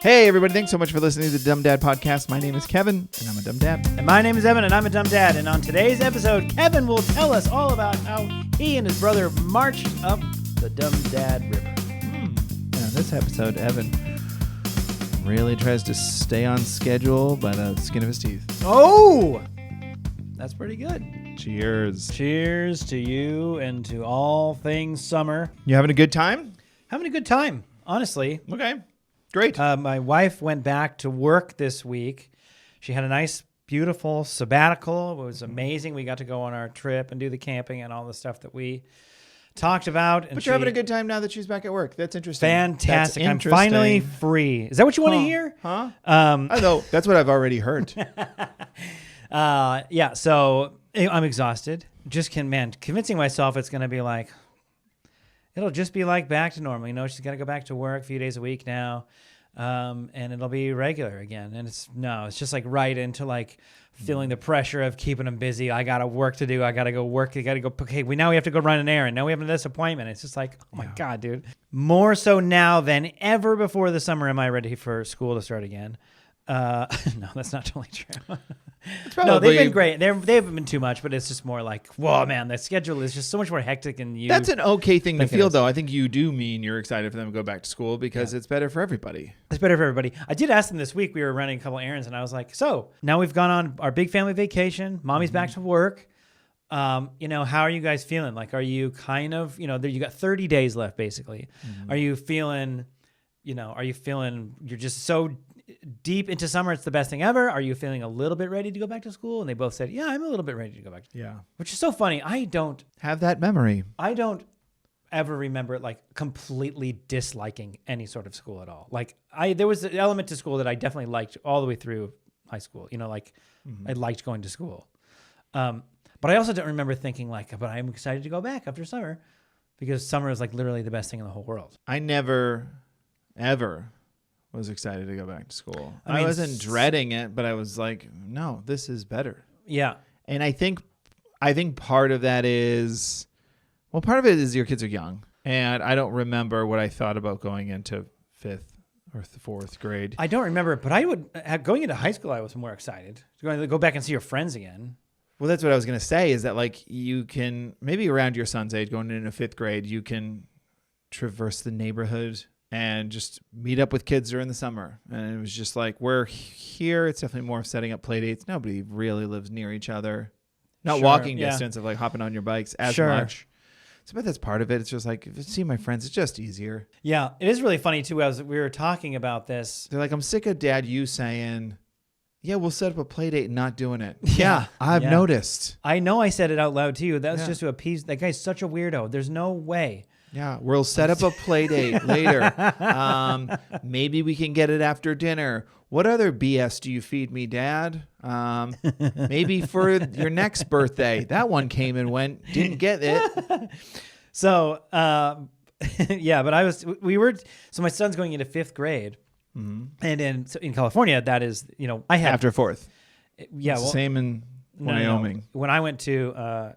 Hey, everybody. Thanks so much for listening to the Dumb Dad Podcast. My name is Kevin, and I'm a dumb dad. And my name is Evan, and I'm a dumb dad. And on today's episode, Kevin will tell us all about how he and his brother marched up the Dumb Dad River. Now, this episode, Evan really tries to stay on schedule by the skin of his teeth. Oh! That's pretty good. Cheers. Cheers to you and to all things summer. You having a good time? Having a good time, honestly. Okay. Great. My wife went back to work this week. She had a nice, beautiful sabbatical. It was amazing. We got to go on our trip and do the camping and all the stuff that we talked about. And but you're having a good time now that she's back at work. That's interesting. Fantastic. That's I'm finally free. Is that what you want to hear? Huh? I know. That's what I've already heard. Yeah, so I'm exhausted. Convincing myself it's going to be like, it'll just be like back to normal. You know, she's got to go back to work a few days a week now, and it'll be regular again. And it's just like right into like feeling the pressure of keeping them busy. I got work to do. I got to go work. I got to go. Okay, now we have to go run an errand. Now we have this appointment. It's just like, oh my God, dude. More so now than ever before the summer am I ready for school to start again. No, that's not totally true. No, they've been great. They haven't been too much, but it's just more like, whoa, man, the schedule is just so much more hectic than you. That's an okay thing to feel, though. I think you do mean you're excited for them to go back to school because it's better for everybody. It's better for everybody. I did ask them this week. We were running a couple errands, and I was like, so now we've gone on our big family vacation. Mommy's back to work. How are you guys feeling? Like, are you kind of, you got 30 days left, basically. Are you feeling, you're just so deep into summer, it's the best thing ever? Are you feeling a little bit ready to go back to school? And they both said, yeah, I'm a little bit ready to go back. Yeah. Which is so funny. I don't have that memory. I don't ever remember like completely disliking any sort of school at all. Like there was an element to school that I definitely liked all the way through high school. I liked going to school. But I also don't remember thinking like, but I'm excited to go back after summer because summer is like literally the best thing in the whole world. I never, ever was excited to go back to school. I wasn't dreading it, but I was like, no, this is better. Yeah. And I think part of that is, part of it is your kids are young. And I don't remember what I thought about going into 5th or 4th grade. I don't remember, but going into high school, I was more excited. Going to go back and see your friends again. Well, that's what I was going to say is that like you can, maybe around your son's age, going into 5th grade, you can traverse the neighborhood and just meet up with kids during the summer. And it was just like, we're here. It's definitely more of setting up play dates. Nobody really lives near each other. Not walking distance of like hopping on your bikes as much. So but that's part of it. It's just like, if I see my friends, it's just easier. Yeah. It is really funny too. We were talking about this. They're like, I'm sick of Dad, you saying, yeah, we'll set up a play date and not doing it. Yeah. I've noticed. I know I said it out loud to you. That was just to appease. That guy's such a weirdo. There's no way. Yeah, we'll set up a play date later. Maybe we can get it after dinner. What other BS do you feed me, Dad? Maybe for your next birthday. That one came and went. Didn't get it. So, but so my son's going into 5th grade. Mm-hmm. And in California, that is, I had. After 4th. Yeah. Same in Wyoming. No. When I went to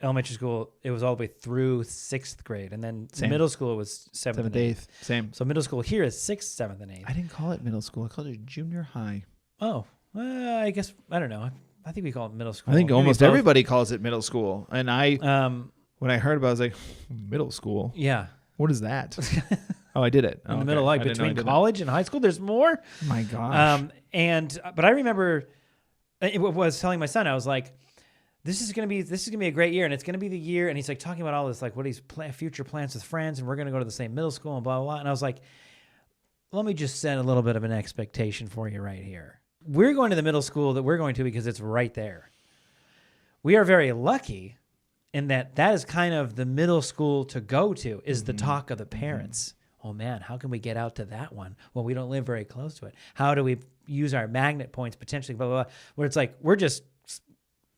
elementary school, it was all the way through 6th grade, and then middle school was 7th and 8th. Same. So middle school here is 6th, 7th, and 8th. I didn't call it middle school. I called it junior high. Oh, I guess I don't know. I think we call it middle school. I think almost everybody calls it middle school, and when I heard about it, I was like, middle school. Yeah. What is that? Oh, I did it. In the middle, like between college and high school, there's more. My gosh. But I remember, I was telling my son, I was like, this is gonna be a great year, and it's gonna be the year. And he's like talking about all this, like what he's future plans with friends, and we're gonna go to the same middle school and blah blah blah. And I was like, let me just set a little bit of an expectation for you right here. We're going to the middle school that we're going to because it's right there. We are very lucky in that is kind of the middle school to go to is the talk of the parents. Oh man, how can we get out to that one? Well, we don't live very close to it. How do we use our magnet points potentially? Blah blah blah. Where it's like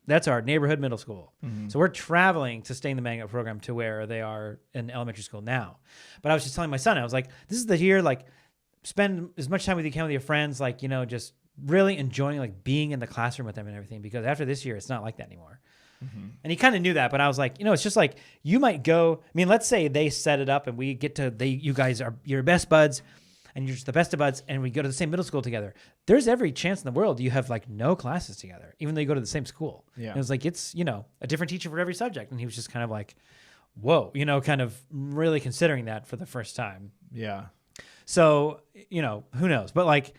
that's our neighborhood middle school. Mm-hmm. So we're traveling to stay in the magnet program to where they are in elementary school now. But I was just telling my son, I was like, this is the year, like spend as much time with you can with your friends, like, just really enjoying like being in the classroom with them and everything, because after this year, it's not like that anymore. Mm-hmm. And he kind of knew that, but I was like, it's just like, you might go, let's say they set it up and we get to, you guys are your best buds and you're just the best of buds, and we go to the same middle school together. There's every chance in the world you have like no classes together, even though you go to the same school. Yeah. And it was like, it's, a different teacher for every subject. And he was just kind of like, whoa, kind of really considering that for the first time. Yeah. So, who knows? But like,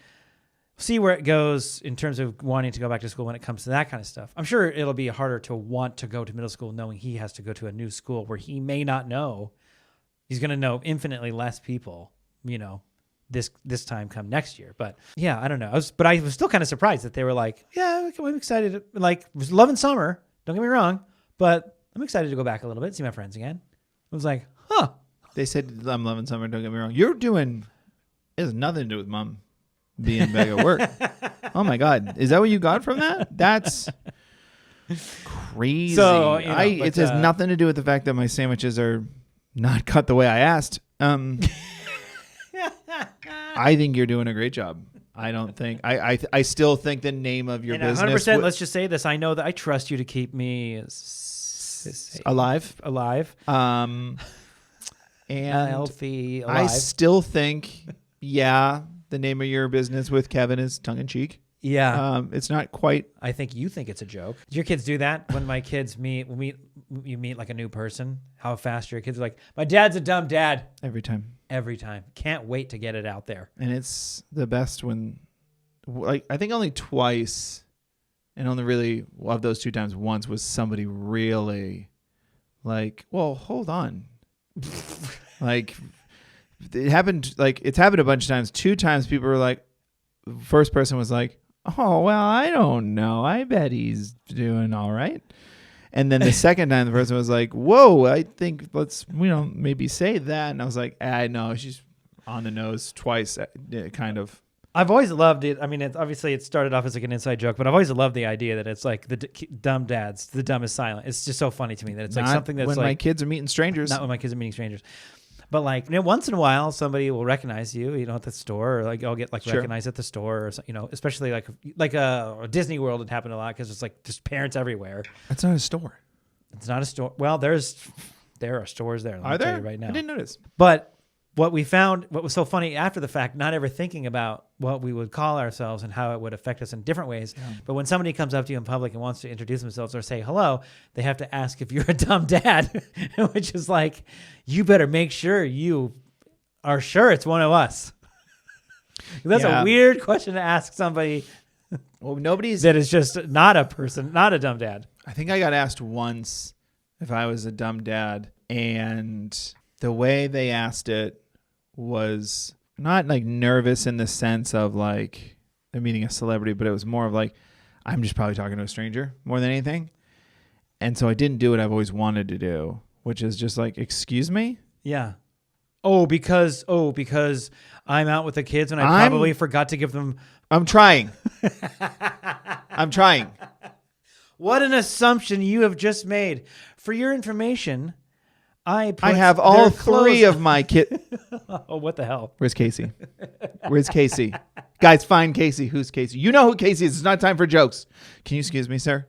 see where it goes in terms of wanting to go back to school when it comes to that kind of stuff. I'm sure it'll be harder to want to go to middle school knowing he has to go to a new school where he may not know. He's going to know infinitely less people, this time come next year. But yeah, I don't know. I was still kind of surprised that they were like, yeah, I'm excited. Like, was loving summer. Don't get me wrong, but I'm excited to go back a little bit, see my friends again. I was like, huh. They said I'm loving summer. Don't get me wrong. It has nothing to do with mom being back at work. Oh my God. Is that what you got from that? That's crazy. So, it has nothing to do with the fact that my sandwiches are not cut the way I asked. I think you're doing a great job. I don't think I still think the name of your business. 100%. Let's just say this. I know that I trust you to keep me alive. And healthy. Alive. I still think, the name of your business with Kevin is tongue in cheek. Yeah. It's not quite. I think you think it's a joke. Do your kids do that when my kids meet like a new person? How fast your kids are like, my dad's a dumb dad. Every time. Can't wait to get it out there. And it's the best when, like, I think only twice, and only really of those 2 times, once was somebody really like, well, hold on. Like, it's happened a bunch of times. 2 times people were like, first person was like, oh, well, I don't know. I bet he's doing all right. And then the second time the person was like, whoa, I think let's, maybe say that. And I was like, I know, she's on the nose twice, kind of. I've always loved it. I mean, obviously it started off as like an inside joke, but I've always loved the idea that it's like the dumb dads, the dumb is silent. It's just so funny to me that it's like something that's when like. my kids are meeting strangers. Not when my kids are meeting strangers. But like, once in a while, somebody will recognize you, at the store, or like I'll get like recognized at the store, or especially like a Disney World. It happened a lot because it's like just parents everywhere. It's not a store. It's not a store. Well, there are stores there. Are there? Tell you right now. I didn't notice. But what we found, what was so funny after the fact, not ever thinking about what we would call ourselves and how it would affect us in different ways. Yeah. But when somebody comes up to you in public and wants to introduce themselves or say hello, they have to ask if you're a dumb dad, which is like, you better make sure you are sure it's one of us. That's a weird question to ask somebody. Well, that is just not a person, not a dumb dad. I think I got asked once if I was a dumb dad, and the way they asked it was not like nervous in the sense of like they're meeting a celebrity, but it was more of like, I'm just probably talking to a stranger more than anything. And so I didn't do what I've always wanted to do, which is just like, excuse me? Yeah. Because I'm out with the kids and I probably forgot to give them. I'm trying. I'm trying. What an assumption you have just made. For your information, I have all 3 of my kids. Oh, what the hell? Where's Casey? Guys, find Casey. Who's Casey? You know who Casey is. It's not time for jokes. Can you excuse me, sir?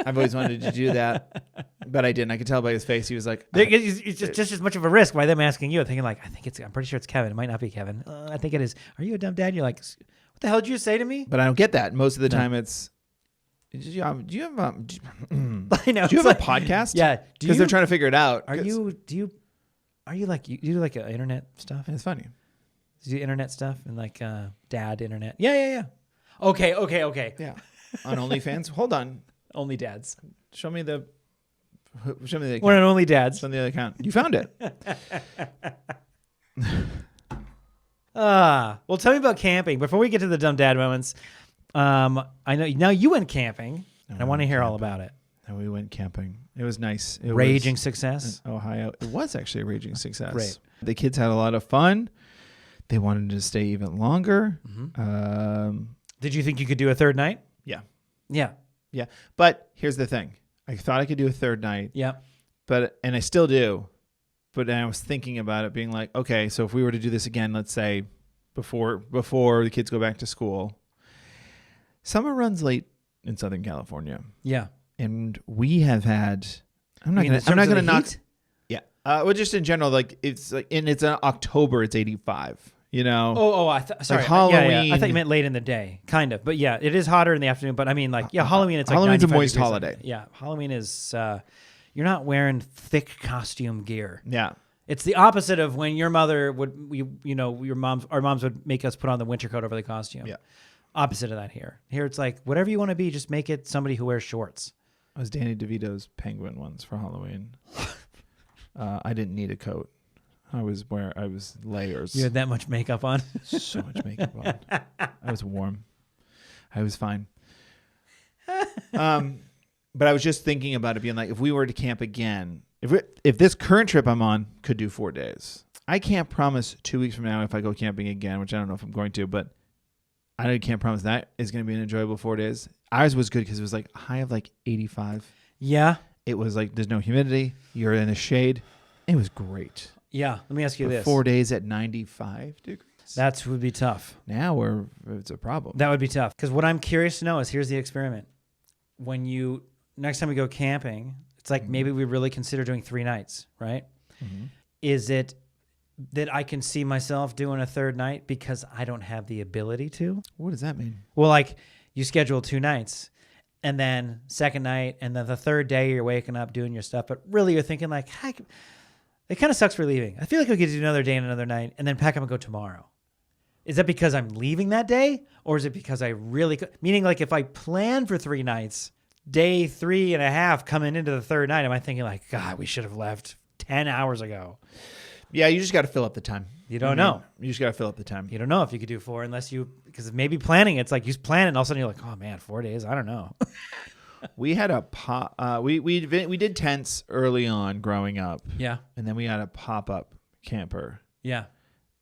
I've always wanted to do that, but I didn't. I could tell by his face. He was like, it's just as much of a risk by them asking you, thinking like, I'm pretty sure it's Kevin. It might not be Kevin. I think it is. Are you a dumb dad? And you're like, what the hell did you say to me? But I don't get that. Most of the time it's, do you have I know. Do you have a podcast? Yeah. Because they're trying to figure it out. Are you do like internet stuff? It's funny. Do you do internet stuff and like dad internet? Yeah. Okay. Yeah. On OnlyFans? Hold on. Only dads. Show me the account. We're on Only Dads. Show me the account. You found it. Well, tell me about camping. Before we get to the dumb dad moments, I know now you went camping, and I want to hear all about it. And we went camping. It was nice. Raging success. In Ohio. It was actually a raging success. Right. The kids had a lot of fun. They wanted to stay even longer. Mm-hmm. Did you think you could do a third night? Yeah. Yeah. But here's the thing. I thought I could do a third night. Yeah. And I still do. But then I was thinking about it being like, okay, so if we were to do this again, let's say before the kids go back to school, summer runs late in Southern California. Yeah. And we have had, I'm not going to knock. Heat? Yeah. Well, just in general, like it's like, and it's October, it's 85. You know. Sorry. Like Halloween. Yeah. I thought you meant late in the day, kind of. But yeah, it is hotter in the afternoon. But I mean, like, Halloween. It's like Halloween's a 95 moist degrees holiday. Yeah, Halloween is. You're not wearing thick costume gear. Yeah. It's the opposite of when your mother would, our moms would make us put on the winter coat over the costume. Yeah. Opposite of that here. Here it's like, whatever you want to be, just make it somebody who wears shorts. I was Danny DeVito's penguin once for Halloween. I didn't need a coat. I was layers. You had that much makeup on? So much makeup on. I was warm. I was fine. But I was just thinking about it being like, if we were to camp again, if this current trip I'm on could do 4 days, I can't promise 2 weeks from now if I go camping again, which I don't know if I'm going to, but I can't promise that is going to be an enjoyable 4 days. Ours was good because it was like a high of like 85. Yeah. It was like there's no humidity. You're in the shade. It was great. Yeah. Let me ask you this. 4 days at 95 degrees. That would be tough. Now it's a problem. That would be tough. Because what I'm curious to know is, here's the experiment. Next time we go camping, it's like maybe we really consider doing 3 nights, right? Mm-hmm. Is it that I can see myself doing a 3rd night because I don't have the ability to? What does that mean? Well, like you schedule 2 nights and then 2nd night and then the 3rd day you're waking up doing your stuff. But really you're thinking like, it kind of sucks for leaving. I feel like we could do another day and another night and then pack up and go tomorrow. Is that because I'm leaving that day? Or is it because I really could? Meaning like if I plan for 3 nights, day 3.5 coming into the 3rd night, am I thinking like, God, we should have left 10 hours ago? Yeah, you just got to fill up the time. You don't know. You just got to fill up the time. You don't know if you could do 4 because maybe planning, it's like you plan it and all of a sudden you're like, oh man, 4 days, I don't know. We had we did tents early on growing up. Yeah. And then we had a pop-up camper. Yeah.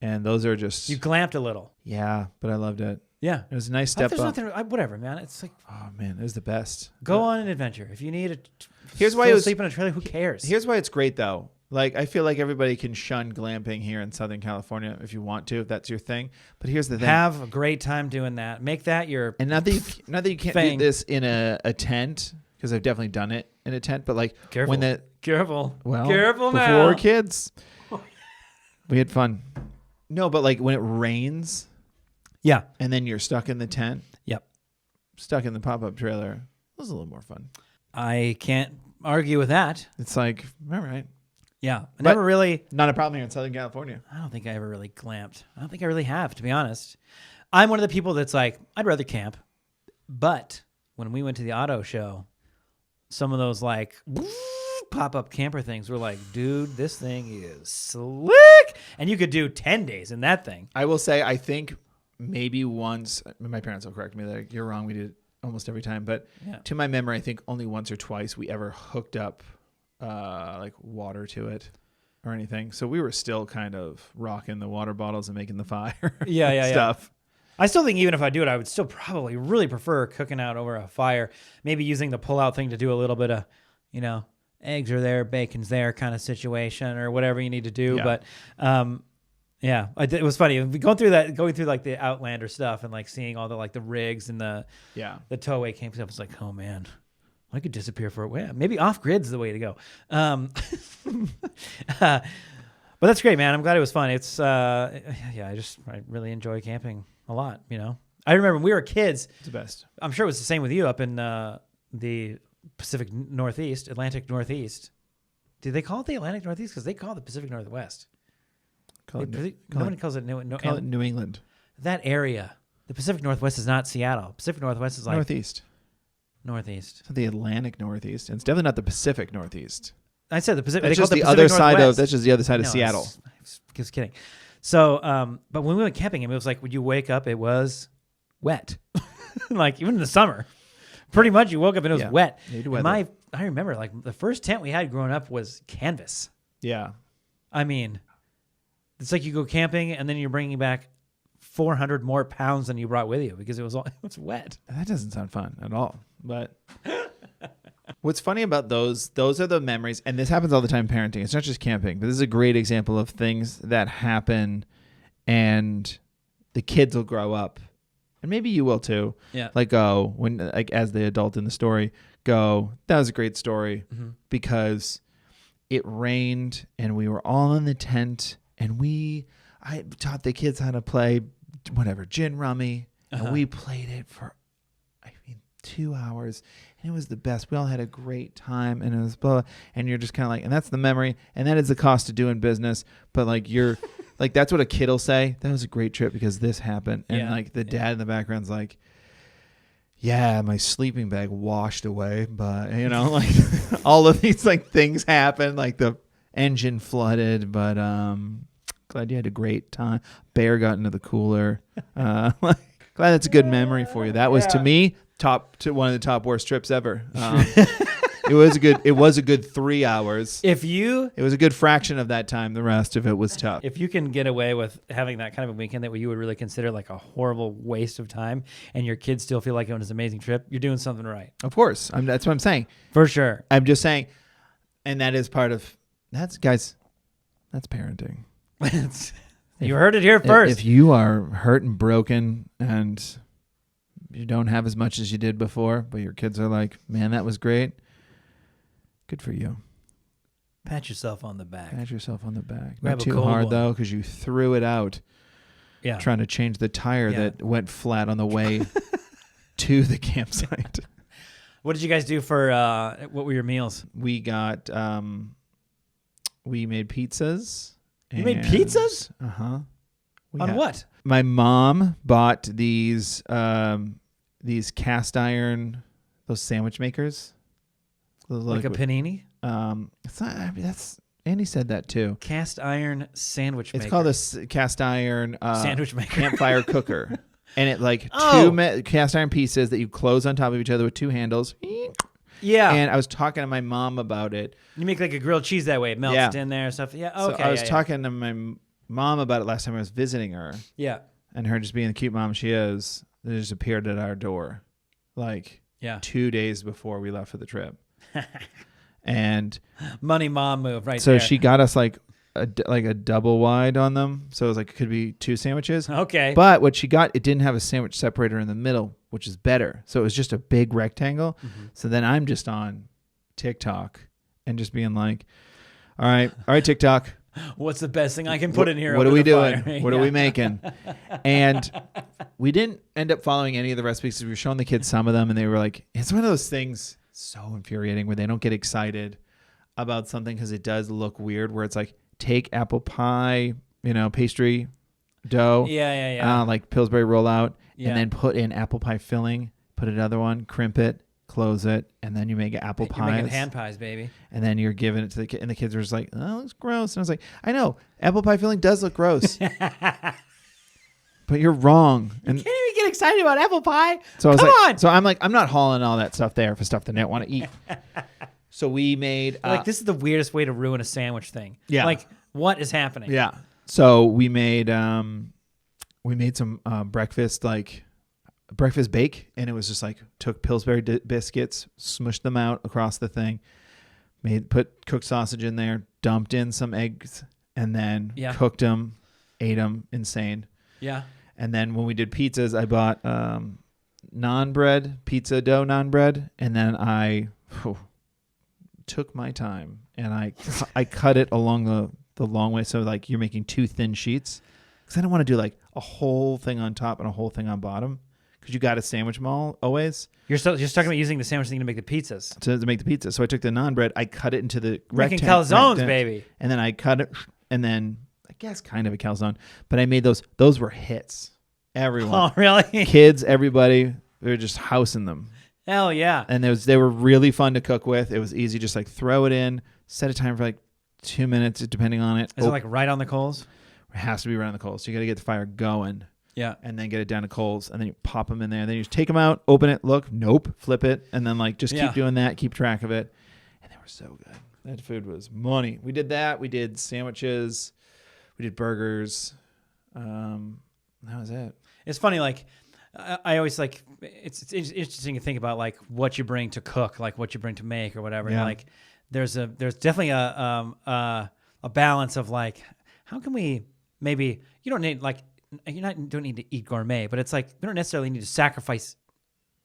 And those are just... You glamped a little. Yeah, but I loved it. Yeah. It was a nice step there's up. Nothing, whatever, man. It's like... Oh, man, it was the best. Go on an adventure. If you need Here's why sleep in a trailer, who cares? Here's why it's great, though. Like, I feel like everybody can shun glamping here in Southern California if you want to, if that's your thing. But here's the thing. Have a great time doing that. Make that your... And not that you can't do this in a tent, because I've definitely done it in a tent, but like... Careful. Careful. Well, careful now. Before kids. We had fun. No, but like when it rains... Yeah. And then you're stuck in the tent. Yep. Stuck in the pop-up trailer. It was a little more fun. I can't argue with that. It's like, all right. Yeah. I never really... Not a problem here in Southern California. I don't think I ever really glamped. I don't think I really have, to be honest. I'm one of the people that's like, I'd rather camp. But when we went to the auto show, some of those like pop-up camper things were like, dude, this thing is slick. And you could do 10 days in that thing. I will say, I think... Maybe once, my parents will correct me that you're wrong. We did it almost every time, but to my memory, I think only once or twice we ever hooked up like water to it or anything. So we were still kind of rocking the water bottles and making the fire. Stuff. I still think even if I do it, I would still probably really prefer cooking out over a fire. Maybe using the pull-out thing to do a little bit of, eggs are there, bacon's there kind of situation or whatever you need to do. Yeah. But yeah, it was funny going through like the Outlander stuff and like seeing all the like the rigs and the towaway camp stuff. It's like, oh man, I could disappear for a while. Maybe off grid's the way to go. But that's great, man. I'm glad it was fun. It's I really enjoy camping a lot. I remember when we were kids. It's the best. I'm sure it was the same with you up in the Pacific Northeast, Atlantic Northeast. Do they call it the Atlantic Northeast? Because they call it the Pacific Northwest. Nobody calls it New England. That area. The Pacific Northwest is not Seattle. Pacific Northwest is like... Northeast. Northeast. The Atlantic Northeast. It's definitely not the Pacific Northeast. I said the Pacific. That's just the other side of... That's just the other side of Seattle. Just kidding. So, but when we went camping, it was like, when you wake up, it was wet. Like, even in the summer. Pretty much, you woke up and it was wet. I remember, like, the first tent we had growing up was canvas. Yeah. I mean... It's like you go camping and then you're bringing back 400 more pounds than you brought with you because it was wet. That doesn't sound fun at all. But what's funny about those are the memories, and this happens all the time in parenting. It's not just camping, but this is a great example of things that happen and the kids will grow up. And maybe you will too. Yeah. Like as the adult in the story, that was a great story because it rained and we were all in the tent and I taught the kids how to play gin rummy, and we played it for 2 hours, and it was the best. We all had a great time, and it was blah, and you're just kind of like, and that's the memory, and that is the cost of doing business. But like you're like, that's what a kid will say. That was a great trip because this happened. And like the dad in the background's like, yeah, my sleeping bag washed away, but like all of these like things happened, like the engine flooded, but glad you had a great time. Bear got into the cooler. Glad that's a good memory for you. That was to me one of the top worst trips ever. It was a good 3 hours. It was a good fraction of that time. The rest of it was tough. If you can get away with having that kind of a weekend that you would really consider like a horrible waste of time, and your kids still feel like it was an amazing trip, you're doing something right. Of course. That's what I'm saying. For sure. I'm just saying, and that is part of that's parenting. You heard it here first. If you are hurt and broken and you don't have as much as you did before, but your kids are like, man, that was great. Good for you. Pat yourself on the back. Not too hard, though, because you threw it out trying to change the tire that went flat on the way to the campsite. What did you guys do for, what were your meals? We got, we made pizzas. You made pizzas? Uh-huh. On what? My mom bought these cast iron, those sandwich makers. Like a panini? It's not. That's Andy said that too. Cast iron sandwich maker. It's called a cast iron sandwich maker. Campfire cooker, and it like two cast iron pieces that you close on top of each other with two handles. Yeah. And I was talking to my mom about it. You make like a grilled cheese that way. It melts in there and stuff. Yeah. Okay. So I was talking to my mom about it last time I was visiting her. Yeah. And her just being the cute mom she is, it just appeared at our door, like 2 days before we left for the trip. And money mom move right so there. So she got us like a double wide on them. So it was like, it could be 2 sandwiches. Okay. But what she got, it didn't have a sandwich separator in the middle, which is better. So it was just a big rectangle. Mm-hmm. So then I'm just on TikTok and just being like, all right, TikTok. What's the best thing I can put in here? What are we doing? What are we making? And we didn't end up following any of the recipes. We were showing the kids some of them, and they were like, it's one of those things so infuriating where they don't get excited about something because it does look weird, where it's like, take apple pie, pastry dough. Yeah. Like Pillsbury rollout, and then put in apple pie filling, put another one, crimp it, close it, and then you make apple pies. You're making hand pies, baby. And then you're giving it to the kid, and the kids are just like, oh, it looks gross. And I was like, I know, apple pie filling does look gross. But you're wrong. And you can't even get excited about apple pie. So Come on. So I'm like, I'm not hauling all that stuff there for stuff that I don't want to eat. So we made... this is the weirdest way to ruin a sandwich thing. Yeah. Like, what is happening? Yeah. So we made some breakfast, like breakfast bake, and it was just like, took Pillsbury biscuits, smushed them out across the thing, put cooked sausage in there, dumped in some eggs, and then cooked them, ate them, insane. Yeah. And then when we did pizzas, I bought pizza dough naan bread, and then I took my time and I cut it along the long way, so like you're making 2 thin sheets, because I don't want to do like a whole thing on top and a whole thing on bottom, because you got to sandwich them all always. You're talking about using the sandwich thing to make the pizzas. To make the pizza. So I took the naan bread, I cut it into the making calzones, baby. And then I cut it, and then I guess kind of a calzone, but I made those were hits. Everyone. Oh, really? Kids, everybody, they were just housing them. Hell yeah. And they were really fun to cook with. It was easy, just like throw it in, set a time for like 2 minutes, depending on it. Is it like right on the coals? It has to be right on the coals. So you got to get the fire going. Yeah. And then get it down to coals, and then you pop them in there. And then you just take them out, open it, look, nope, flip it, and then like just keep doing that, keep track of it. And they were so good. That food was money. We did that. We did sandwiches. We did burgers. That was it. It's funny, like I always like it's interesting to think about like what you bring to cook, like what you bring to make or whatever. Yeah. Like there's definitely a balance of like, how can we maybe you don't need to eat gourmet, but it's like we don't necessarily need to sacrifice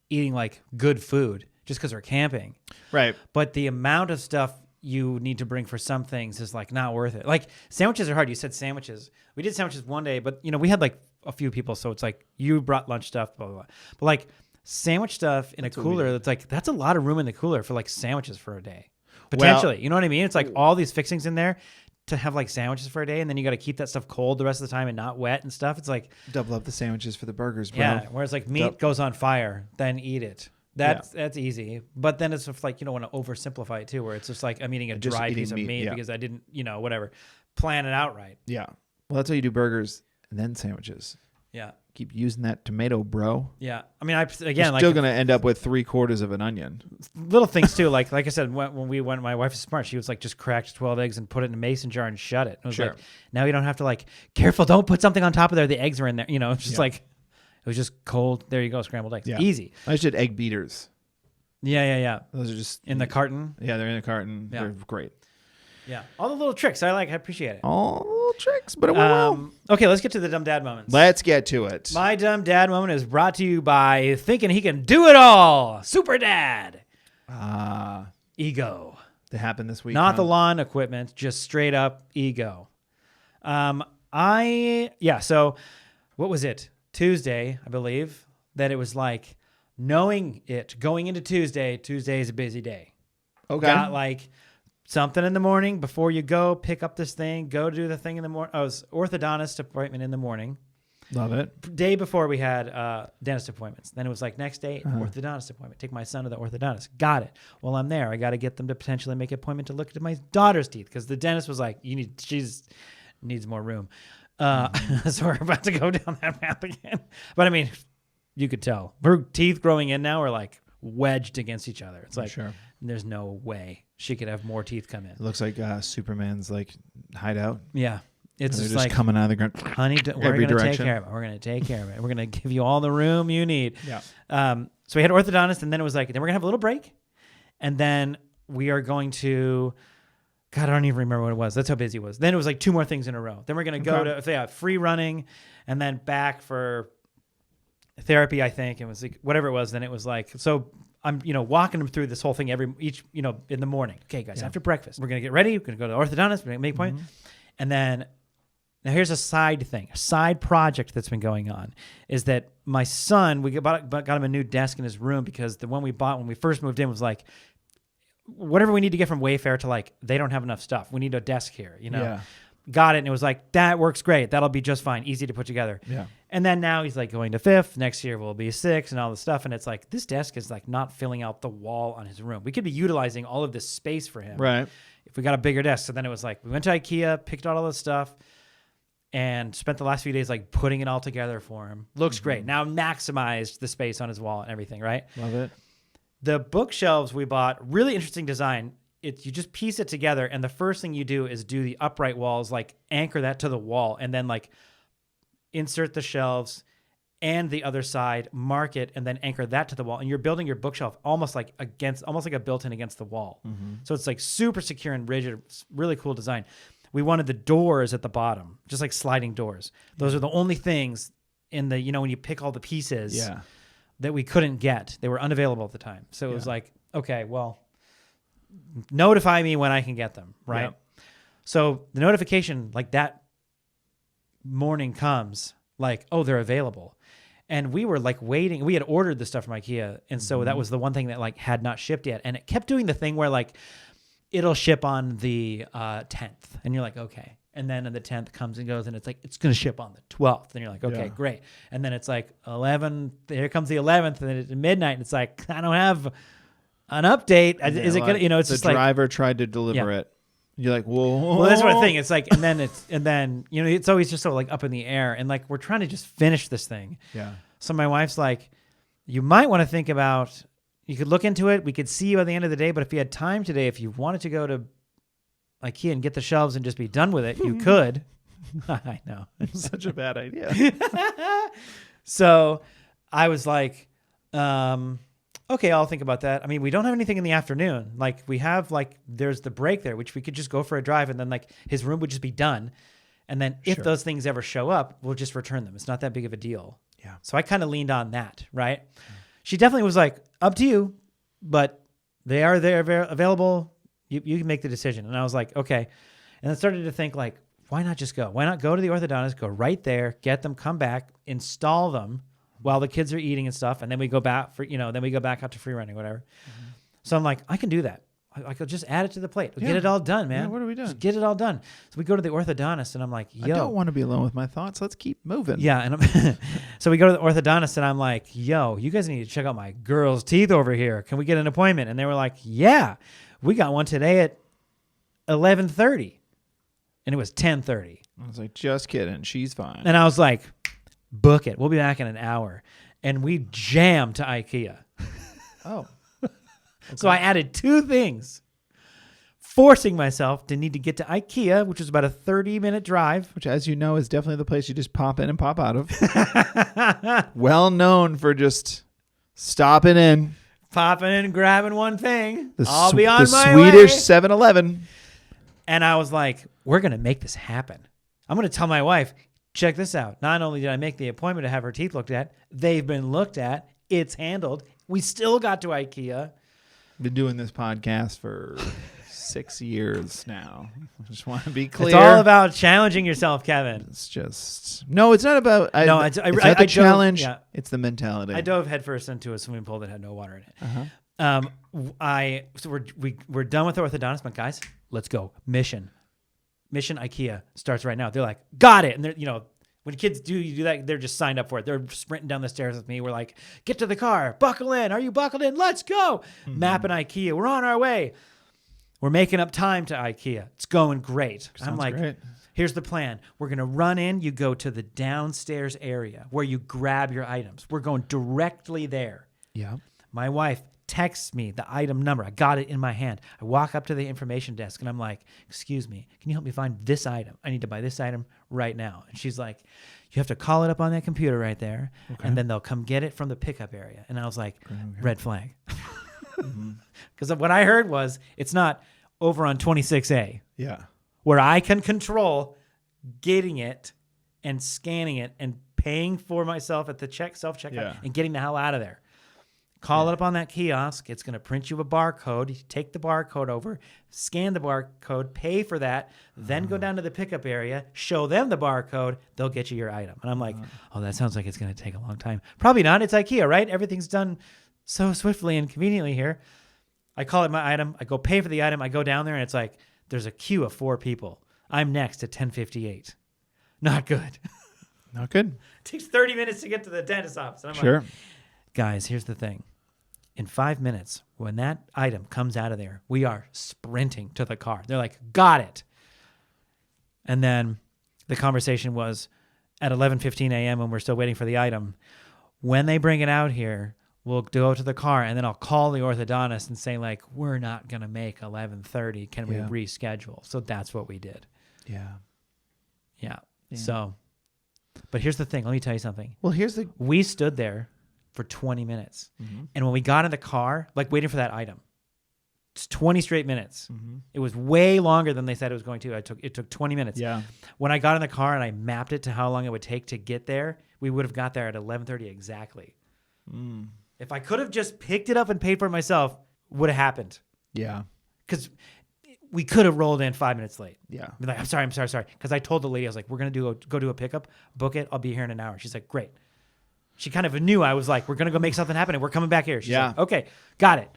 eating like good food just because we're camping. Right. But the amount of stuff you need to bring for some things is like not worth it. Like sandwiches are hard. You said sandwiches. We did sandwiches one day, but we had like a few people, so it's like you brought lunch stuff, blah blah blah. But like sandwich stuff in a cooler, that's like that's a lot of room in the cooler for like sandwiches for a day, potentially. You know what I mean? It's like all these fixings in there to have like sandwiches for a day, and then you got to keep that stuff cold the rest of the time and not wet and stuff. It's like double up the sandwiches for the burgers, bro. Yeah, whereas like meat goes on fire, then eat it. That's easy. But then it's just like you don't want to oversimplify it too, where it's just like I'm eating a dry piece of meat because I didn't, whatever, plan it out right. Yeah. Well, that's how you do burgers and then sandwiches. Yeah. Keep using that tomato, bro. Yeah. I mean, You're still going to end up with 3/4 of an onion. Little things too. Like I said, when we went, my wife is smart. She was like, just cracked 12 eggs and put it in a mason jar and shut it. It was like, now you don't have to like, careful, don't put something on top of there. The eggs are in there. It's just like, it was just cold. There you go. Scrambled eggs. Yeah. Easy. I just did egg beaters. Yeah. Those are just in the carton. Yeah, they're in the carton. Yeah. They're great. Yeah. All the little tricks. I appreciate it. All the little tricks, but it went well. Okay, let's get to the dumb dad moments. Let's get to it. My dumb dad moment is brought to you by thinking he can do it all. Super dad. Ego. That happened this week. Not the lawn equipment, just straight up ego. So what was it? Tuesday, I believe, that it was like knowing it going into Tuesday. Tuesday is a busy day. Okay. Got like something in the morning before you go pick up this thing, go do the thing in the morning. Oh, it was orthodontist appointment in the morning. Love it. Day before we had dentist appointments. Then it was like next day, orthodontist appointment. Take my son to the orthodontist. Got it. Well, I'm there. I got to get them to potentially make an appointment to look at my daughter's teeth because the dentist was like, she's needs more room. So we're about to go down that path again. But I mean, you could tell her teeth growing in now are like wedged against each other. It's like there's no way she could have more teeth come in. It looks like Superman's like hideout. Yeah. It's just like coming out of the ground. Honey, we're going to take care of it. We're going to take care of it. We're going to give you all the room you need. Yeah. So we had orthodontist, and then it was like, then we're going to have a little break. And then we are going to, God, I don't even remember what it was. That's how busy it was. Then it was like 2 more things in a row. Then we're going to go to free running and then back for therapy, I think. It was like, whatever it was. Then it was like, so I'm, walking them through this whole thing in the morning. Okay, guys, after breakfast, we're going to get ready. We're going to go to the orthodontist. We're going to make a point. And then, now here's a side project that's been going on, is that my son, we got him a new desk in his room because the one we bought when we first moved in was like, whatever we need to get from Wayfair to like, they don't have enough stuff. We need a desk here, Yeah. Got it. And it was like, that works great. That'll be just fine. Easy to put together. Yeah. And then now he's like going to 5th. Next year will be 6 and all this stuff. And it's like, this desk is like not filling out the wall on his room. We could be utilizing all of this space for him. Right. If we got a bigger desk. So then it was like, we went to IKEA, picked out all this stuff, and spent the last few days like putting it all together for him. Looks great. Now maximized the space on his wall and everything, right? Love it. The bookshelves we bought, really interesting design. You just piece it together, and the first thing you do is do the upright walls, like anchor that to the wall, and then like insert the shelves and the other side, mark it, and then anchor that to the wall. And you're building your bookshelf almost like a built-in against the wall. So it's like super secure and rigid. It's really cool design. We wanted the doors at the bottom, just like sliding doors. Those are the only things in the, when you pick all the pieces that we couldn't get. They were unavailable at the time. So it was like, okay, well, notify me when I can get them, right? Yep. So the notification like that morning comes like, oh, they're available. And we were like waiting. We had ordered the stuff from IKEA. And so that was the one thing that like had not shipped yet. And it kept doing the thing where like, it'll ship on the 10th. And you're like, okay. And then the 10th comes and goes, and it's like, it's going to ship on the 12th. And you're like, okay, great. And then it's like 11, here comes the 11th, and then it's midnight, and it's like, I don't have an update. Is it going to, it's just like. The driver tried to deliver it. You're like, whoa. Well, that's what I think. It's like, and then it's always just so like up in the air. And like, we're trying to just finish this thing. Yeah. So my wife's like, you might want to think about, you could look into it. We could see you at the end of the day. But if you had time today, if you wanted to go to IKEA and get the shelves and just be done with it, you could. I know. It's such a bad idea. So I was like, okay, I'll think about that. I mean, we don't have anything in the afternoon. Like we have there's the break there, which we could just go for a drive, and then like his room would just be done. And then if those things ever show up, we'll just return them. It's not that big of a deal. Yeah. So I kind of leaned on that, right? She definitely was like, up to you, but they are there available. You can make the decision. And I was like, okay. And I started to think like, why not just go? Why not go to the orthodontist, go right there, get them, come back, install them while the kids are eating and stuff. And then we go back then we go back out to free running, whatever. Mm-hmm. So I'm like, I can do that. I could just add it to the plate. Get it all done, man. Yeah, what are we doing? Just get it all done. So we go to the orthodontist and I'm like, yo. I don't want to be alone with my thoughts. Let's keep moving. Yeah. And so we go to the orthodontist and I'm like, yo, you guys need to check out my girl's teeth over here. Can we get an appointment? And they were like, yeah, we got one today at 11:30. And it was 10:30. I was like, just kidding. She's fine. And I was like, book it. We'll be back in an hour. And we jammed to IKEA. Oh. Okay. So I added 2 things, forcing myself to need to get to IKEA, which was about a 30-minute drive. Which, as you know, is definitely the place you just pop in and pop out of. Well known for just stopping in. Popping in and grabbing one thing. I'll be on my Swedish way. 7-Eleven. And I was like, we're going to make this happen. I'm going to tell my wife, check this out. Not only did I make the appointment to have her teeth looked at, they've been looked at. It's handled. We still got to IKEA. Been doing this podcast for 6 years now. I just want to be clear. It's all about challenging yourself, Kevin. It's just it's not about. It's not the challenge. Yeah. It's the mentality. I dove headfirst into a swimming pool that had no water in it. Uh-huh. So we're done with the orthodontist, but guys, let's go. Mission IKEA starts right now. They're like, got it, and they're when kids you do that, they're just signed up for it. They're sprinting down the stairs with me. We're like, get to the car, buckle in. Are you buckled in? Let's go. Mm-hmm. Mapping IKEA. We're on our way. We're making up time to IKEA. It's going great. I'm like, great. Here's the plan. We're going to run in. You go to the downstairs area where you grab your items. We're going directly there. Yeah. My wife texts me the item number. I got it in my hand. I walk up to the information desk and I'm like, excuse me, can you help me find this item? I need to buy this item right now. And she's like, you have to call it up on that computer right there. Okay. And then they'll come get it from the pickup area. And I was like, red flag. Because what I heard was it's not over on 26A. Yeah. Where I can control getting it and scanning it and paying for myself at the self-checkout and getting the hell out of there. Call it up on that kiosk. It's going to print you a barcode. You take the barcode over, scan the barcode, pay for that, then go down to the pickup area, show them the barcode. They'll get you your item. And I'm like, oh, that sounds like it's going to take a long time. Probably not. It's IKEA, right? Everything's done so swiftly and conveniently here. I call it my item. I go pay for the item. I go down there, and it's like there's a queue of 4 people. I'm next at 10:58. Not good. Not good. It takes 30 minutes to get to the dentist's office. And I'm like, guys, here's the thing. In 5 minutes, when that item comes out of there, we are sprinting to the car. They're like, got it. And then the conversation was at 11:15 a.m. when we're still waiting for the item. When they bring it out here, we'll go to the car, and then I'll call the orthodontist and say, like, we're not going to make 11:30. Can we reschedule? So that's what we did. Yeah. So, but here's the thing. Let me tell you something. Well, we stood there for 20 minutes. Mm-hmm. And when we got in the car, like waiting for that item, it's 20 straight minutes. Mm-hmm. It was way longer than they said it was going to. It took 20 minutes. Yeah. When I got in the car and I mapped it to how long it would take to get there, we would have got there at 11:30 exactly. Mm. If I could have just picked it up and paid for it myself, would have happened. Yeah. Because we could have rolled in 5 minutes late. Yeah. Be like, I'm sorry. Because I told the lady, I was like, we're going to go do a pickup, book it. I'll be here in an hour. She's like, great. She kind of knew I was like, we're going to go make something happen and we're coming back here. She's like, okay, got it.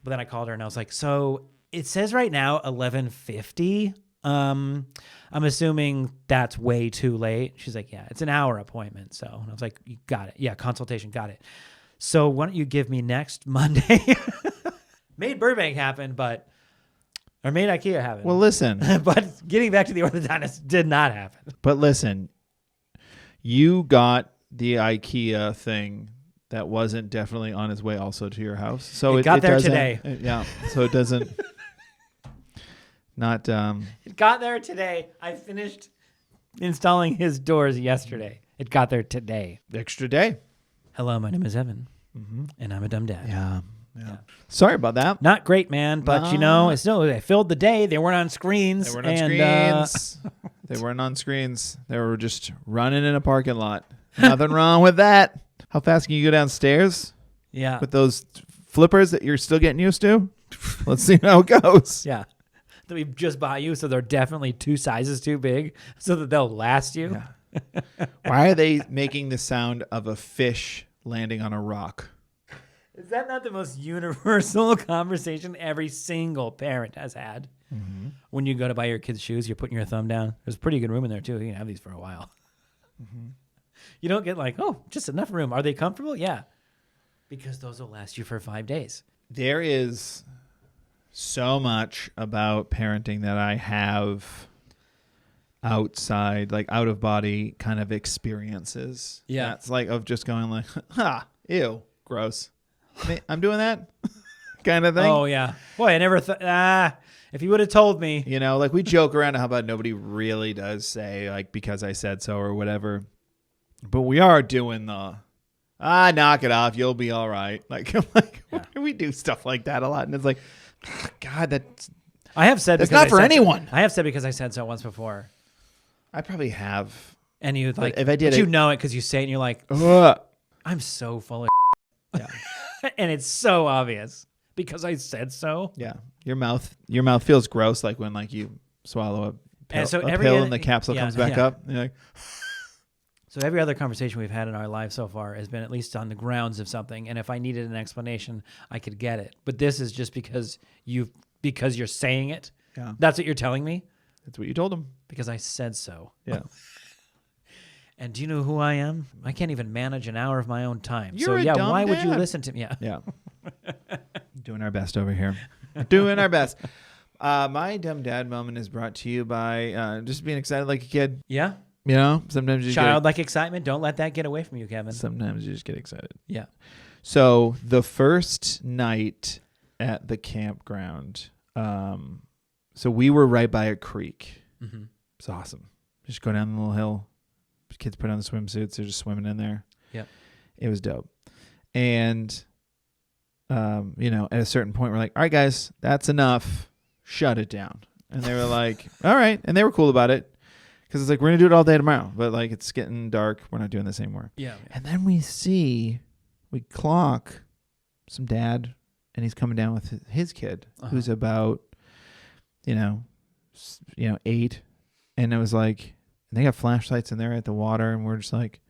But then I called her and I was like, so it says right now 11:50. I'm assuming that's way too late. She's like, yeah, it's an hour appointment. So and I was like, you got it. Yeah, consultation, got it. So why don't you give me next Monday? Made Burbank happen, or made IKEA happen. Well, listen. But getting back to the orthodontist did not happen. But listen, you got the IKEA thing that wasn't definitely on its way also to your house. So it got there today. So it doesn't not it got there today. I finished installing his doors yesterday. It got there today. Extra day. Hello, my name is Evan, and I'm a dumb dad. Yeah. Sorry about that. Not great, man, but it's they filled the day. They weren't on screens. They weren't on screens. They were just running in a parking lot. Nothing wrong with that. How fast can you go downstairs? Yeah. With those flippers that you're still getting used to? Let's see how it goes. Yeah. That we just bought you, so they're definitely 2 sizes too big, so that they'll last you. Yeah. Why are they making the sound of a fish landing on a rock? Is that not the most universal conversation every single parent has had? Mm-hmm. When you go to buy your kids shoes, you're putting your thumb down. There's pretty good room in there too. You can have these for a while. Mm-hmm. You don't get like, oh, just enough room. Are they comfortable? Yeah. Because those will last you for 5 days. There is so much about parenting that I have outside, like out of body kind of experiences. Yeah. That's like of just going like, ew, gross. I'm doing that kind of thing. Oh, yeah. Boy, I never thought, if you would have told me. You know, like we joke around how about nobody really does say like, because I said so or whatever. But we are doing the, knock it off. You'll be all right. Like, we do stuff like that a lot. And it's like, God, that's not for anyone. I have said because I said so once before. I probably have. And you like, if I did but it, you know it because you say it and you're like, ugh. I'm so full of Yeah. and it's so obvious because I said so. Yeah. Your mouth feels gross like when like you swallow a pill, and the capsule comes back up. You're like, so every other conversation we've had in our lives so far has been at least on the grounds of something. And if I needed an explanation, I could get it. But this is just because you're saying it. Yeah. That's what you're telling me. That's what you told him. Because I said so. Yeah. And do you know who I am? I can't even manage an hour of my own time. You're so a dumb why dad. would you listen to me? Yeah. Yeah. Doing our best over here. Doing our best. My dumb dad moment is brought to you by just being excited like a kid. Yeah. You know, sometimes you childlike excitement. Don't let that get away from you, Kevin. Sometimes you just get excited. Yeah. So the first night at the campground, so we were right by a creek. Mm-hmm. It's awesome. Just go down the little hill. Kids put on the swimsuits. They're just swimming in there. Yeah. It was dope. And, you know, at a certain point, we're like, all right, guys, that's enough. Shut it down. And they were like, all right. And they were cool about it. Because it's like, we're going to do it all day tomorrow. But, like, it's getting dark. We're not doing this anymore. Yeah. And then we clock some dad, and he's coming down with his kid, who's about, you know, 8. And it was like, and they got flashlights in there at the water, and we're just like,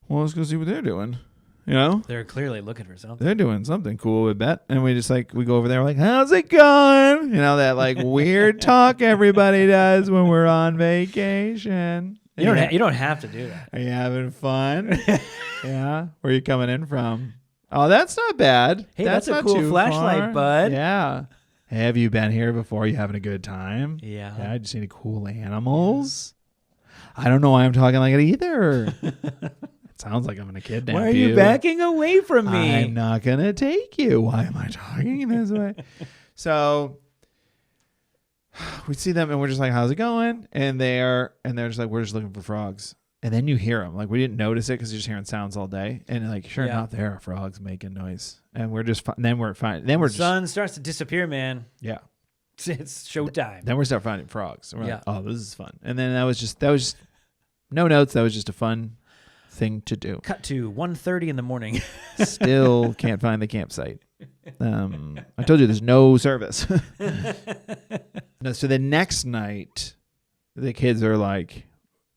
well, let's go see what they're doing. You know? They're clearly looking for something. They're doing something cool, I bet. And we just like, we go over there, we're like, how's it going? You know, that like weird talk everybody does when we're on vacation. You don't have to do that. Are you having fun? Yeah. Where are you coming in from? Oh, that's not bad. Hey, that's a cool flashlight, bud. Yeah. Have you been here before? You having a good time? Yeah. Yeah. Did you see any cool animals? I don't know why I'm talking like it either. Sounds like I'm going to kidnap you. Why are you backing away from me? I'm not going to take you. Why am I talking this way? So we see them and we're just like, how's it going? And they're just like, we're just looking for frogs. And then you hear them. Like, we didn't notice it because you're just hearing sounds all day. And like, sure enough, there are frogs making noise. And we're just then we're fine. Then we're the sun starts to disappear, man. Yeah. It's showtime. Then we start finding frogs. And we're like, oh, this is fun. And then that was just no notes. That was just a fun thing to do. Cut to 1:30 in the morning. Still can't find the campsite. I told you there's no service. No, so the next night, the kids are like,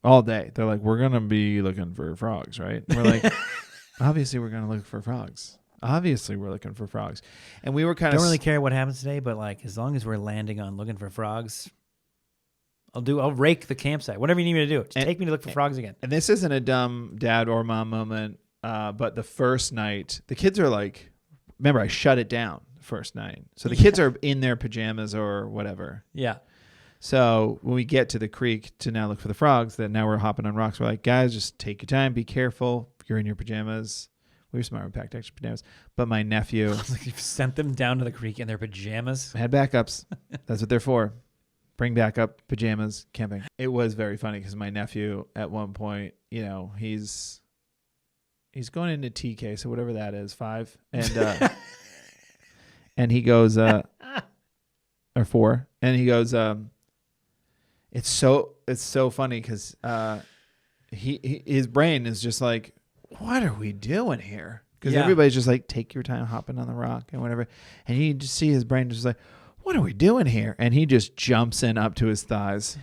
all day, they're like, we're going to be looking for frogs, right? And we're like, obviously we're going to look for frogs. Obviously we're looking for frogs. And we were kind of... Don't really care what happens today, but like, as long as we're landing on looking for frogs... I'll rake the campsite. Whatever you need me to do. Just take me to look for frogs again. And this isn't a dumb dad or mom moment, but the first night, the kids are like, remember, I shut it down the first night. So the kids are in their pajamas or whatever. Yeah. So when we get to the creek to now look for the frogs, that now we're hopping on rocks. We're like, guys, just take your time. Be careful. You're in your pajamas. We were smart. We packed extra pajamas. But my nephew... You've sent them down to the creek in their pajamas? Had backups. That's what they're for. Bring back up pajamas, camping. It was very funny because my nephew at one point, you know, he's going into TK, so whatever that is, 5, and and he goes or 4, and he goes, it's so funny because his brain is just like, what are we doing here? because everybody's just like, take your time hopping on the rock and whatever. And you just see his brain just like, what are we doing here? And he just jumps in up to his thighs,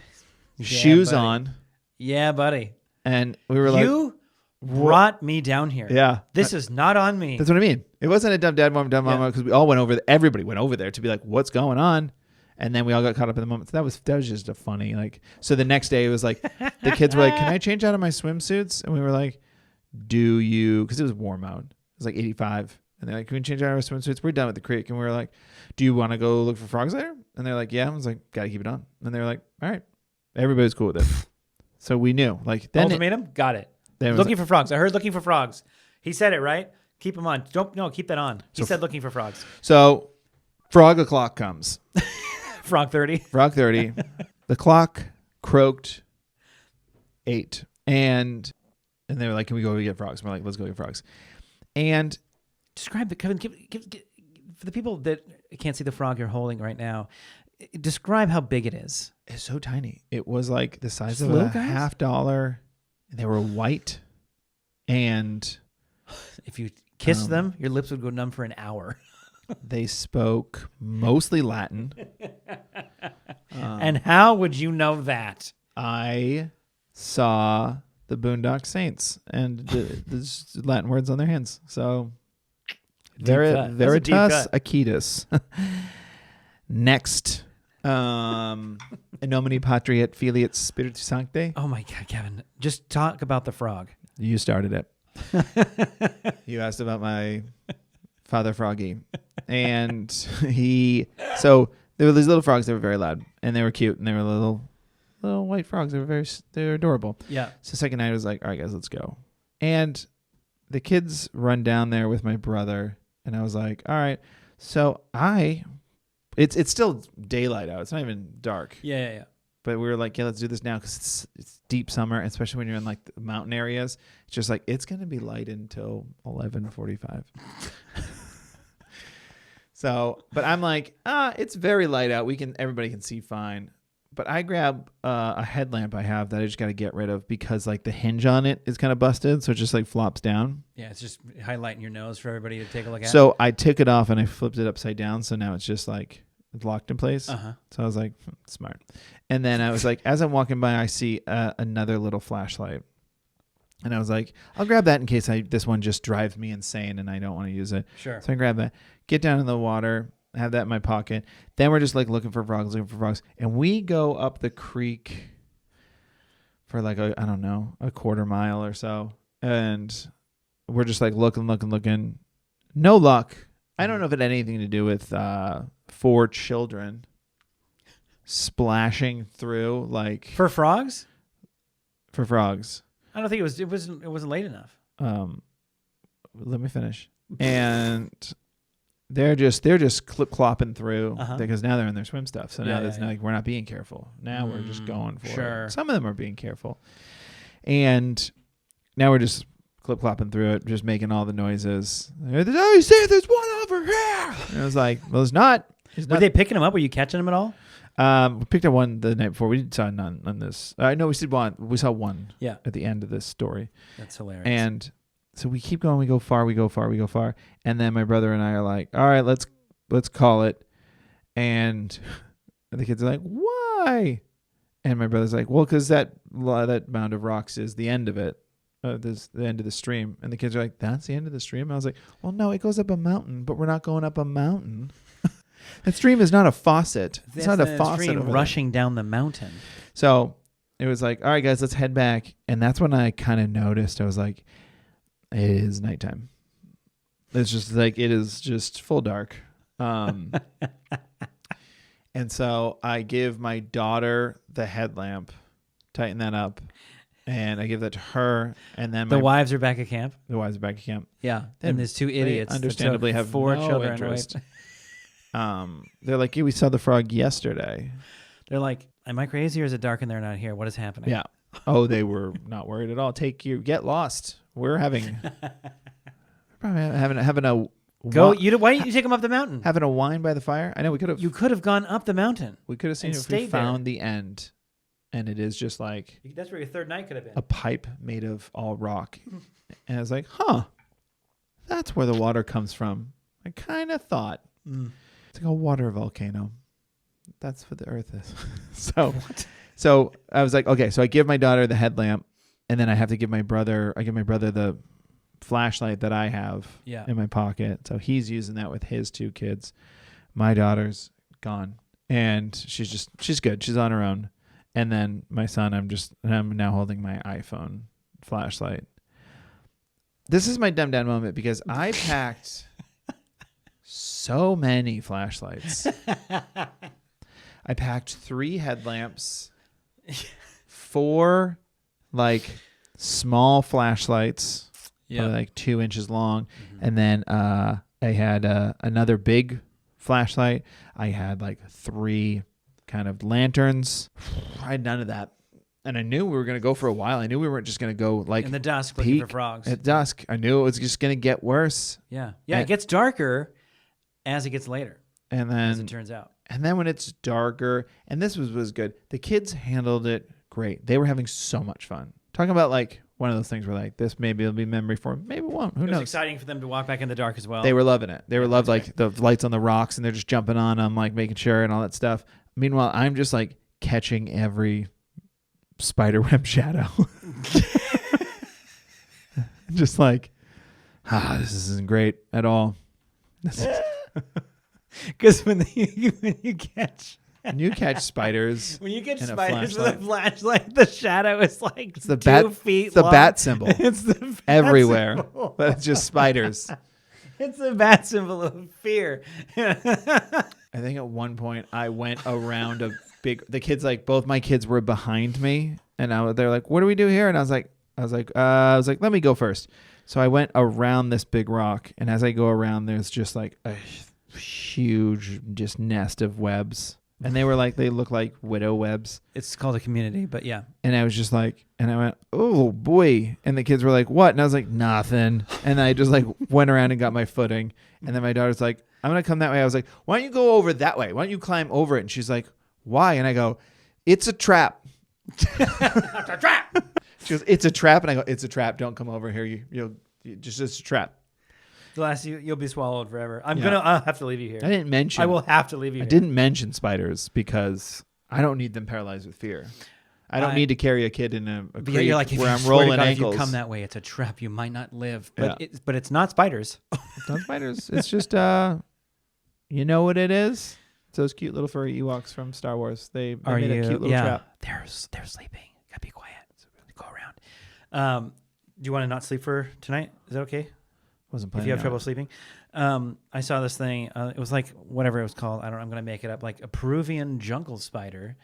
shoes buddy. on. Yeah, buddy. And we were like, you brought me down here. Yeah. This is not on me. That's what I mean. It wasn't a dumb dad moment, dumb mama, because we all went over there. Everybody went over there to be like, what's going on? And then we all got caught up in the moment. So that was just a funny, like, so the next day it was like, the kids were like, can I change out of my swimsuits? And we were like, do you, because it was warm out. It was like 85. And they're like, can we change out of our swimsuits? We're done with the creek. And we were like, do you want to go look for frogs later? And they're like, yeah. I was like, got to keep it on. And they were like, all right. Everybody's cool with it. So we knew. Like, then Ultimatum? Got it. Looking for frogs. I heard looking for frogs. He said it, right? Keep them on. Keep that on. He said looking for frogs. So frog o'clock comes. Frog 30. Frog 30. The clock croaked 8. And they were like, can we go get frogs? And we're like, let's go get frogs. And describe the, Kevin, give, for the people that can't see the frog you're holding right now, describe how big it is. It's so tiny. It was like the size Just of little a guys? $50. They were white. And If you kiss them, your lips would go numb for an hour. they spoke mostly Latin. And how would you know that? I saw the Boondock Saints and the Latin words on their hands. So Veritas Aquitas. Next. In nomine Patri et Filii et Spiritus Sancti. Oh my God, Kevin. Just talk about the frog. You started it. You asked about my father Froggy. And so there were these little frogs that were very loud and they were cute and they were little white frogs. They were adorable. Yeah. So second night I was like, all right guys, let's go. And the kids run down there with my brother and I was like, all right. So it's still daylight out. It's not even dark. Yeah. But we were like, yeah, let's do this now because it's deep summer, especially when you're in like the mountain areas. It's just like, it's going to be light until 11:45. So, but I'm like, it's very light out. Everybody can see fine. But I grab a headlamp I have that I just got to get rid of because like the hinge on it is kind of busted. So it just like flops down. Yeah, it's just highlighting your nose for everybody to take a look at. So I took it off and I flipped it upside down. So now it's just like it's locked in place. Uh-huh. So I was like, smart. And then I was like, as I'm walking by, I see another little flashlight. And I was like, I'll grab that in case this one just drives me insane and I don't want to use it. Sure. So I grab that, get down in the water, have that in my pocket. Then we're just like looking for frogs. And we go up the creek for like, I don't know, a quarter mile or so. And we're just like looking. No luck. I don't know if it had anything to do with 4 children splashing through like for frogs. For frogs. I don't think it wasn't late enough. Let me finish. And they're just clip-clopping through because now they're in their swim stuff. So now like we're not being careful. Now we're just going for it. Some of them are being careful. And now we're just clip-clopping through it, just making all the noises. Oh, you see, there's one over here. And I was like, well, it's not. Were they picking them up? Were you catching them at all? We picked up one the night before. We saw none on this. No, we saw one. We saw one at the end of this story. That's hilarious. And so we keep going. We go far. And then my brother and I are like, all right, let's call it. And the kids are like, why? And my brother's like, well, because that mound of rocks is the end of it. This the end of the stream. And the kids are like, that's the end of the stream? And I was like, well, no, it goes up a mountain, but we're not going up a mountain. That stream is not a faucet. It's not a faucet stream rushing down the mountain. So it was like, all right, guys, let's head back. And that's when I kind of noticed. I was like, it is nighttime. It's just like, it is just full dark. And so I give my daughter the headlamp, tighten that up, and I give that to her. And then the wives are back at camp. The wives are back at camp. Yeah. And there's 2 idiots. Understandably have 4 no children. interest. They're like, yeah, we saw the frog yesterday. They're like, am I crazy or is it dark and they're not here? What is happening? Yeah. Oh, they were not worried at all. Get lost. We're having a go. Why didn't you take them up the mountain? Having a wine by the fire. I know we could have. You could have gone up the mountain. We could have seen if we found the end, and it is just like that's where your third night could have been. A pipe made of all rock, and I was like, huh. that's where the water comes from. I kind of thought. It's like a water volcano. That's what the Earth is. So I was like, okay, so I give my daughter the headlamp, and then I have to give my brother the flashlight that I have in my pocket. So he's using that with his 2 kids. My daughter's gone, and she's good. She's on her own. And then my son, I'm now holding my iPhone flashlight. This is my dumb down moment because I packed so many flashlights. I packed 3 headlamps, 4 like small flashlights, probably like 2 inches long, and then I had another big flashlight. I had like 3 kind of lanterns. I had none of that. And I knew we were going to go for a while. I knew we weren't just going to go like in the dusk looking for frogs. At dusk. I knew it was just going to get worse. Yeah. Yeah. It gets darker as it gets later. And then, as it turns out. And then when it's darker, and this was good. The kids handled it great. They were having so much fun. Talking about like one of those things where like this maybe it'll be memory for them. Maybe it won't. Who knows? It was exciting for them to walk back in the dark as well. They were loving it. They were loved like the lights on the rocks, and they're just jumping on them, like making sure and all that stuff. Meanwhile, I'm just like catching every spiderweb shadow. Just like, this isn't great at all. Because when you catch spiders, when you catch spiders with a flashlight, the shadow is like it's the 2 feet it's the long. bat symbol. It's the bat everywhere, symbol. But it's just spiders. It's the bat symbol of fear. I think at one point I went around the kids, like both my kids were behind me, and they're like, "What do we do here?" And I was like, "Let me go first." So I went around this big rock, and as I go around, there's just like a huge just nest of webs, and they look like widow webs. It's called a community, but yeah. And I was just like, and I went, "Oh boy!" And the kids were like, "What?" And I was like, "Nothing." And I just like went around and got my footing, and then my daughter's like, "I'm gonna come that way." I was like, "Why don't you go over that way? Why don't you climb over it?" And she's like, "Why?" And I go, "It's a trap." It's a trap. She goes, "It's a trap," and I go, "It's a trap. Don't come over here. It's a trap." The last you'll be swallowed forever. I'll have to leave you here. I will have to leave you here. I didn't mention spiders because I don't need them paralyzed with fear. I don't need to carry a kid in a creek you're like, where I'm rolling ankles. If you come that way, it's a trap. You might not live. But it's not spiders. It's not spiders. It's just, you know what it is? It's those cute little furry Ewoks from Star Wars. They made a cute little trap. They're sleeping. Gotta be quiet. Go around. Do you want to not sleep for tonight? Is that okay? Wasn't planning. If you have trouble sleeping, I saw this thing. It was like whatever it was called. I'm going to make it up. Like a Peruvian jungle spider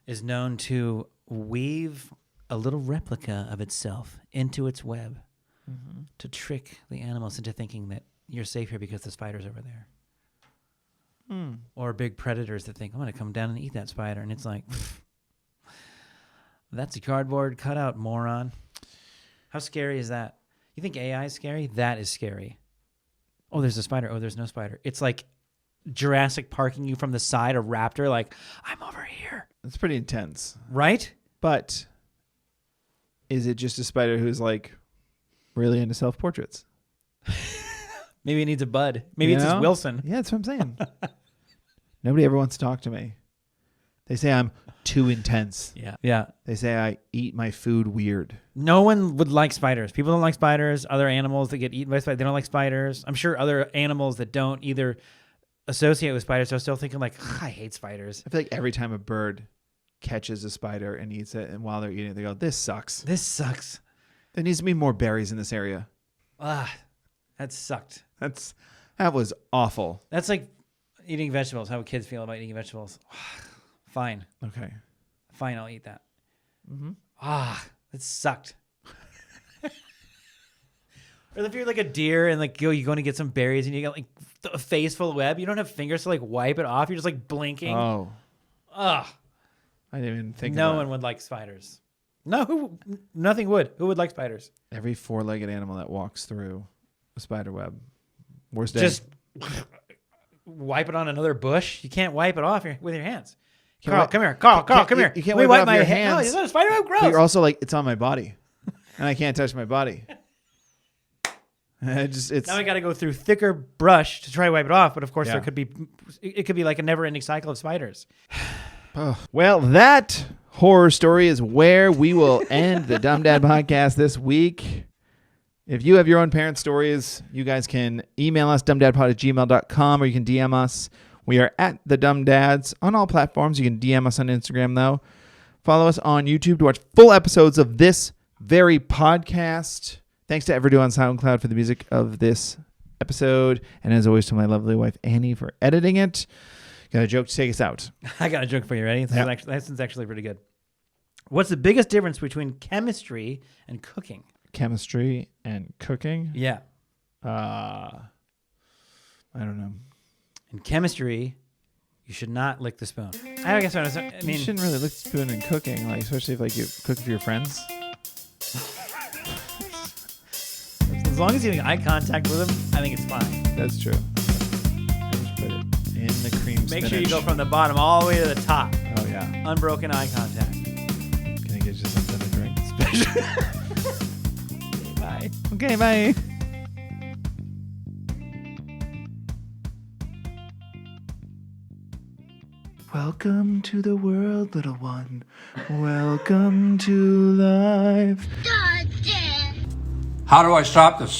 is known to weave a little replica of itself into its web to trick the animals into thinking that you're safe here because the spider's over there. Or big predators that think, I'm going to come down and eat that spider. And it's like, that's a cardboard cutout, moron. How scary is that? You think AI is scary? That is scary. Oh, there's a spider. Oh, there's no spider. It's like Jurassic Parking you from the side, a raptor, like, I'm over here. It's pretty intense. Right? But is it just a spider who's like really into self-portraits? Maybe it needs a bud. Maybe it's just Wilson. Yeah, that's what I'm saying. Nobody ever wants to talk to me. They say I'm too intense. Yeah. They say I eat my food weird. No one would like spiders. People don't like spiders. Other animals that get eaten by spiders, they don't like spiders. I'm sure other animals that don't either associate with spiders are still thinking like, I hate spiders. I feel like every time a bird catches a spider and eats it, and while they're eating it, they go, this sucks. This sucks. There needs to be more berries in this area. That sucked. That was awful. That's like eating vegetables. How kids feel about eating vegetables. Fine. Okay. Fine, I'll eat that. That sucked. Or if you're like a deer and like you're going to get some berries and you get like a face full of web, you don't have fingers to like wipe it off. You're just like blinking. Oh. I didn't even think no about one would like spiders. No, nothing would. Who would like spiders? Every four-legged animal that walks through a spider web. Worst day. Just wipe it on another bush. You can't wipe it off with your hands. Carl, come here. Carl, come here. You can't wipe it off your hands. No, it's not a spider web. Gross. But you're also like, it's on my body. And I can't touch my body. It's Now I got to go through thicker brush to try to wipe it off. But of course, Yeah. it could be like a never-ending cycle of spiders. Well, that horror story is where we will end the Dumb Dad podcast this week. If you have your own parent stories, you guys can email us, dumbdadpod@gmail.com, or you can DM us. We are at The Dumb Dads on all platforms. You can DM us on Instagram, though. Follow us on YouTube to watch full episodes of this very podcast. Thanks to Verdú on SoundCloud for the music of this episode. And as always, to my lovely wife, Annie, for editing it. Got a joke to take us out. I got a joke for you. Ready? This is actually pretty good. What's the biggest difference between chemistry and cooking? Chemistry and cooking? Yeah. I don't know. In chemistry, you should not lick the spoon. I guess I mean, you shouldn't really lick the spoon in cooking, like especially if you cook for your friends. as long as you make eye contact with them, I think it's fine. That's true. Just put it in the cream Make spinach. sure you go from the bottom all the way to the top. Oh yeah. Unbroken eye contact. Can I get you something to drink? Bye. Okay, bye. Welcome to the world, little one. Welcome to life. How do I stop this?